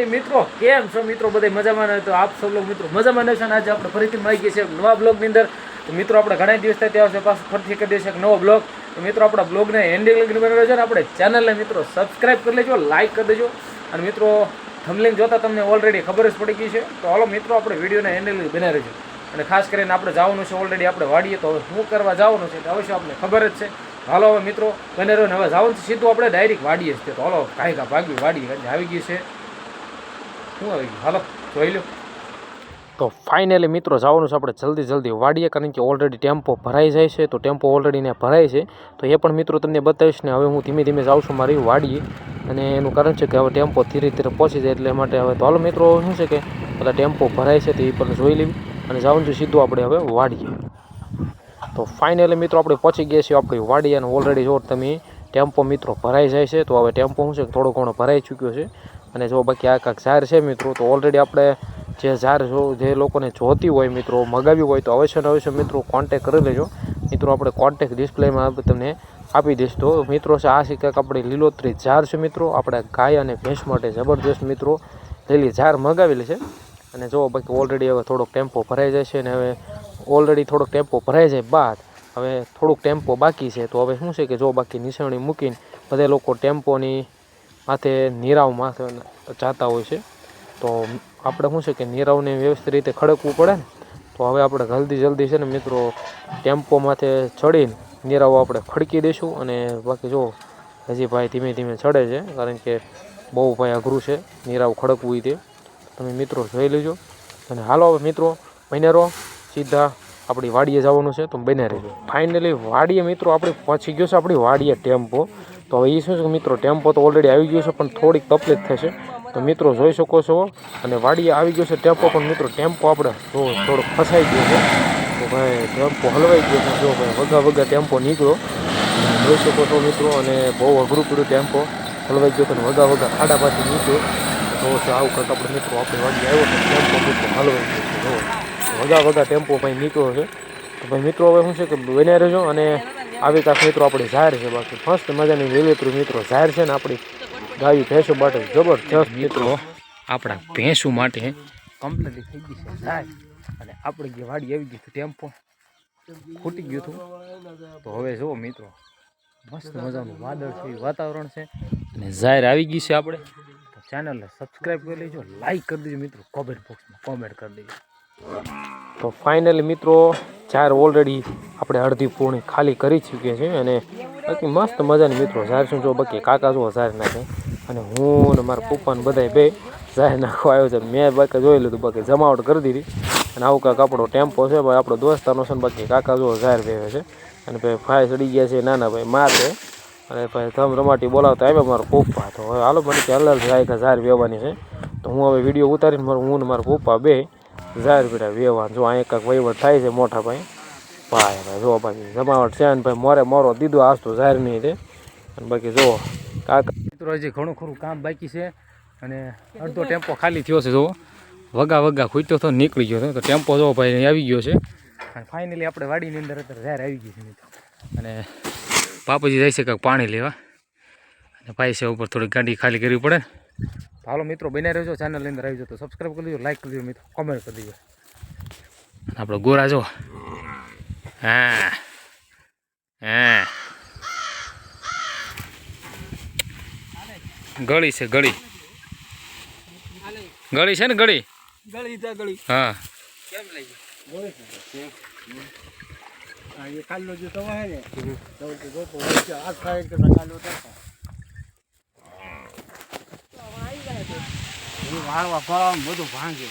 Finally મિત્રો કેમ છો મિત્રો બધે મજામાં ને? તો આપ સૌ લોકો મિત્રો મજામાં રહેશે. આજે આપણે ફરીથી મળી ગયા છે નવા બ્લોગની અંદર. તો મિત્રો આપણે ઘણા દિવસ થાય ત્યાં પાછું ફરીથી કરી દઈશું એક નવો બ્લોગ. તો મિત્રો આપણા બ્લોગને એન્ડિંગ લગી બનાવ્યો છે ને આપણે ચેનલને મિત્રો સબસ્ક્રાઈબ કરી લેજો, લાઇક કરી દેજો. અને મિત્રો થંબનેલ જોતા તમને ઓલરેડી ખબર જ પડી ગઈ છે. તો હાલો મિત્રો આપણે વિડીયોને એન્ડિંગ લગી બનાવી રહેજો. અને ખાસ કરીને આપણે જવાનું છે ઓલરેડી આપણે વાડીએ. તો હવે શું કરવા જવાનું છે તો અવશ્ય આપણે ખબર જ છે. હાલો હવે મિત્રો બને રહ્યો ને હવે જવાનું છે સીધું આપણે ડાયરેક્ટ વાડીએ જ છે. તો હાલો કાંઈ ભાગ્યું વાડી આવી ગઈ છે. શું આવી ગયું હાલો જોઈ લો. તો ફાઇનલી મિત્રો જવાનું છે આપણે જલ્દી વાડીએ, કારણ કે ઓલરેડી ટેમ્પો ભરાઈ જાય છે. તો ટેમ્પો ઓલરેડી ને ભરાય છે તો એ પણ મિત્રો તમને બતાવીશ ને. હવે હું ધીમે જાઉં છું મારી વાડીએ, અને એનું કારણ છે કે હવે ટેમ્પો ધીરે પહોંચી જાય એટલે માટે હવે તો હાલો મિત્રો શું છે કે બધા ટેમ્પો ભરાય છે તો એ પણ જોઈ લેવી અને જવાનું છે સીધું આપણે હવે વાડીએ. તો ફાઇનલી મિત્રો આપણે પહોંચી ગયા છીએ આપણી વાડી, અને ઓલરેડી જો તમે ટેમ્પો મિત્રો ભરાઈ જાય છે. તો હવે ટેમ્પો શું છે થોડો ઘણો ભરાઈ ચૂક્યો છે. અને જો બાકી આ કાંક ઝાર છે મિત્રો, તો ઓલરેડી આપણે જે ઝાર જે લોકોને જોતી હોય મિત્રો, મગાવી હોય તો અવશ્ય ને અવશ્ય મિત્રો કોન્ટેક કરી લેજો. મિત્રો આપણે કોન્ટેક ડિસ્પ્લેમાં તમને આપી દઈશ. તો મિત્રો છે આ છે કંઈક આપણે લીલોતરી ઝાર છે મિત્રો, આપણે ગાય અને ભેંસ માટે જબરદસ્ત મિત્રો લીલી ઝાર મગાવેલી છે. અને જો બાકી ઓલરેડી હવે થોડોક ટેમ્પો ભરાઈ જાય છે, અને હવે ઓલરેડી થોડોક ટેમ્પો ભરાઈ જાય બાદ હવે થોડુંક ટેમ્પો બાકી છે. તો હવે શું છે કે જો બાકી નિશાણી મૂકીને બધા લોકો ટેમ્પોની માથે નીરાવ માથે જાતા હોય છે. તો આપણે શું છે કે નીરાવને વ્યવસ્થિત રીતે ખડકવું પડે ને. તો હવે આપણે જલ્દી છે ને મિત્રો ટેમ્પો માથે ચડીને નીરાવ આપણે ખડકી દઈશું. અને બાકી જો હજી ભાઈ ધીમે ચડે છે, કારણ કે બહુ ભાઈ અઘરું છે નીરાવ ખડકવું તે તમે મિત્રો જોઈ લેજો. અને હાલો હવે મિત્રો બને રહો, સીધા આપણી વાડીએ જવાનું છે તો બને રહેજો. ફાઇનલી વાડીએ મિત્રો આપણે પહોંચી ગયો છે આપણી વાડીએ ટેમ્પો. તો હવે એ શું છે કે મિત્રો ટેમ્પો તો ઓલરેડી આવી ગયો છે, પણ થોડીક તકલીફ થશે. તો મિત્રો જોઈ શકો છો અને વાડીએ આવી ગયો છે ટેમ્પો, પણ મિત્રો ટેમ્પો આપણે જો થોડોક ફસાઈ ગયો છે. તો ભાઈ ટેમ્પો હલવાઈ ગયો છે. જો ભાઈ વગા ટેમ્પો નીકળ્યો જોઈ શકો છો મિત્રો, અને બહુ અઘરું પડ્યું ટેમ્પો હલવાઈ ગયો છે. વગા ખાડા પાછી નીકળ્યો. તો આવું કંઈક આપણે મિત્રો આપણે વાડી આવ્યો છે ટેમ્પો મિત્રો હલવાઈ ગયો છે. વગા ટેમ્પો ભાઈ નીકળ્યો છે. તો ભાઈ મિત્રો હવે શું છે કે બન્યા રહેજો. અને આવી કાંક મિત્રો આપણી ઝાર છે, બાકી મસ્ત મજાની લીલોતરી મિત્રો ઝાર છે ને આપણી ગાયું ભેંસો માટે જબરજસ્ત મિત્રો આપણા ભેંસો માટે કમ્પ્લીટ થઈ ગઈ છે ઝાર. અને આપણે જે વાડી આવી ગઈ ટેમ્પો ખૂટી ગયું હતું. તો હવે જુઓ મિત્રો મસ્ત મજાનું વાદળ છે, વાતાવરણ છે, અને ઝાર આવી ગઈ છે. આપણે તો ચેનલને સબસ્ક્રાઈબ કરી લેજો, લાઈક કરી દેજો મિત્રો, કોમેન્ટ બોક્સમાં કોમેન્ટ કરી દેજો. તો ફાઇનલી મિત્રો ઝાર ઓલરેડી આપણે અડધી પૂર્ણ ખાલી કરી ચૂકીએ છીએ. અને બાકી મસ્ત મજાની મિત્રો ઝાર શું જો બાકી કાકા જુઓ ઝાર નાખે, અને હું ને મારા પપ્પાને બધા બે ઝાર નાખવા આવ્યો છે. મેં બાકી જોઈ લીધું, બાકી જમાવટ કરી દીધી. અને આવું કાંક આપણો ટેમ્પો છે ભાઈ, આપણો દોસ્તારનો છે ને. બાકી કાકા જુઓ ઝાર વેવે છે, અને ભાઈ ફાય ચડી ગયા છે નાના ભાઈ મારે. અને ભાઈ ધમ રમાટી બોલાવતા આવ્યા મારા પપ્પા. તો હવે હાલો મને કે હલાલ જાય કે ઝાર વેવાની છે. તો હું હવે વિડીયો ઉતારીને હું ને મારા પપ્પા બે ઝાર પીડા વેવા. જો અહીંયા કાંઈક વહીવટ થાય છે મોટા ભાઈ જો બાકી જમાવટ છે ને ભાઈ મોરો દીધો આજ તો ઝાર નહીં છે. અને બાકી જુઓ કાકા મિત્રો હજી ઘણું ખરું કામ બાકી છે. અને અડધો ટેમ્પો ખાલી થયો છે. જુઓ વગા ખૂટ્યો તો નીકળી ગયો હતો. તો ટેમ્પો જો ભાઈ આવી ગયો છે. અને ફાઇનલી આપણે વાડીની અંદર અત્યારે ઝાર આવી ગઈ છે મિત્રો. અને બાપુજી જાય છે કાંઈક પાણી લેવા, અને પૈસા ઉપર થોડી ગાડી ખાલી કરવી પડે. તો હાલો મિત્રો બન્યા રહેજો, ચેનલની અંદર આવી જાઓ તો સબસ્ક્રાઈબ કરી દેજો, લાઈક કરી દેજો મિત્રો, કોમેન્ટ કરી દેજો. આપણો ગોરા જો હા ગળી છે ગળી છે ને ગળી હા કેમ લઈ ये कालो जो तो है ने तो गोपो आ साइड के कालो था ये वाळवा ગળામાં બધું ભાંગે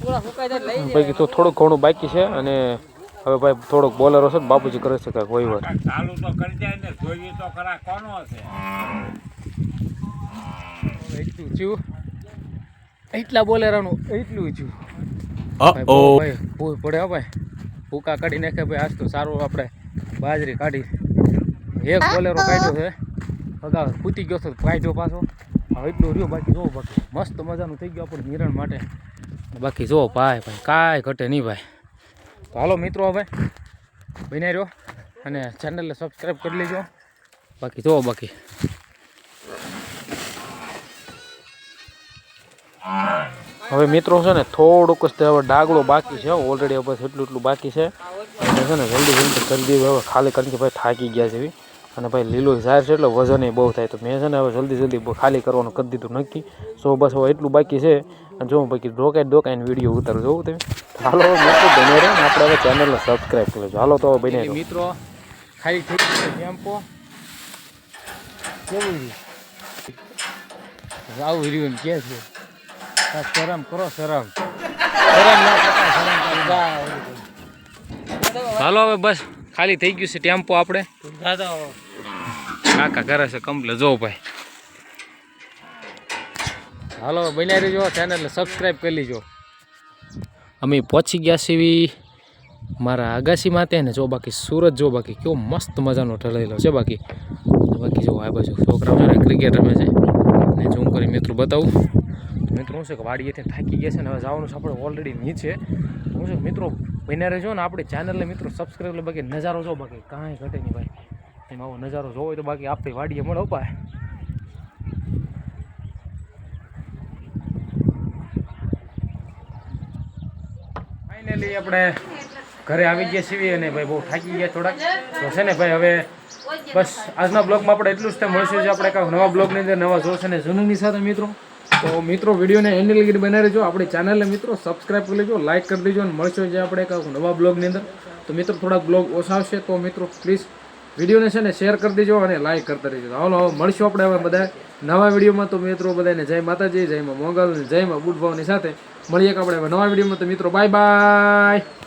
પૂરા સુકાઈ જાય લઈ જાય. બાકી તો થોડું ઘણું બાકી છે. અને હવે ભાઈ થોડોક બોલરો છે બાપુજી કરે છે કાંઈક વહીવટ ચાલુ તો કરી જાય ને, જોઈએ તો ખરા કોનો છે એટલું છું એટલા બોલેરાનું એટલું છું ભાઈ ભૂલ પડે હો ભાઈ. ભૂકા કાઢી નાખે ભાઈ. આજ તો સારું આપણે બાજરી કાઢી એક બોલેરો કાઢ્યો છે. અગાઉ ફૂટી ગયો તો કાઢ્યો પાછો. હવે એટલું રહ્યો બાકી જોવો બાકી મસ્ત મજાનું થઈ ગયું આપણે નિરણ માટે. બાકી જો ભાઈ કાંઈ ઘટે નહીં ભાઈ. તો હાલો મિત્રો હવે બન્યા રહ્યો, અને ચેનલને સબસ્ક્રાઈબ કરી લેજો. બાકી જોવો બાકી હવે મિત્રો છે ને થોડુંક જ હવે ડાગલો બાકી છે ઓલરેડી બસ એટલું બાકી છે અને છે ને જલ્દી કરી દેવી હવે ખાલી કરીને ભાઈ થાકી ગયા છે અને ભાઈ લીલો ઝાર છે એટલે વજન બહુ થાય તો મેં છે ને હવે જલ્દી ખાલી કરવાનું કરી દીધું નક્કી સો બસ હવે એટલું બાકી છે અને જો બાકી ડોકાઈને વિડીયો ઉતારું જોવું તમે હાલો મિત્રો બને રહે ને આપણે હવે ચેનલને સબસ્ક્રાઈબ કરી લેજો હાલો તો બને મિત્રો ખાલી થઈ ગયો ટેમ્પો કેવું આવું રહ્યું કે છે શરમ કરો શરમ હાલો હવે બસ ખાલી થઈ ગયું છે ટેમ્પો આપણે કાકા કરે છે કમ્પ્લે જો ભાઈ હાલો બન્યા રહેજો ચેનલને સબસ્ક્રાઈબ કરી લીજો અમે પહોંચી ગયા છીએ મારા આગાસીમાં ત્યાં ને જો બાકી સુરત જો બાકી કેવો મસ્ત મજાનો ઠલેલો છે બાકી જો આ બાજુ છોકરાઓ છે ને ક્રિકેટ રમે છે અને ઝૂમ કરી મિત્રો બતાવું મિત્રો શું છે કે વાડીએથી થાકી ગયા છે ને હવે જવાનું છે આપણે ઓલરેડી નીચે હું છે મિત્રો બન્યા રહેજો ને આપણી ચેનલને મિત્રો સબસ્ક્રાઈબ એટલે બાકી નજારો જો બાકી કાંઈ ઘટે નહીં ભાઈ એમાં આવો નજારો જોવો હોય તો બાકી આપણી વાડીએ મળે ઉપાય ફાઇનલી આપણે ઘરે આવી ગયા છીએ અને ભાઈ બહુ થાકી ગયા થોડાક તો છે ને ભાઈ હવે બસ આજના બ્લોગમાં આપણે એટલું જ તે મળશે જે આપણે કાંઈક નવા બ્લોગની અંદર નવા જોશે ને જૂનની સાથે મિત્રો તો મિત્રો વિડીયોને એન્ડ લગી બનાવી રહેજો આપણી ચેનલને મિત્રો સબસ્ક્રાઈબ કરી લેજો લાઇક કરી દેજો અને મળશો જે આપણે કાંઈક નવા બ્લોગની અંદર તો મિત્રો થોડાક બ્લોગ ઓછા આવશે તો મિત્રો પ્લીઝ વિડીયોને છે ને શેર કરી દેજો અને લાઇક કરતા રહેજો હાલો હવે મળશું આપણે હવે બધા નવા વિડીયોમાં તો મિત્રો બધાને જય માતાજી જય માં મોગલ જય માં બુટ ભાવની સાથે મળીએ આપણે નવા વિડીયોમાં તો મિત્રો બાય બાય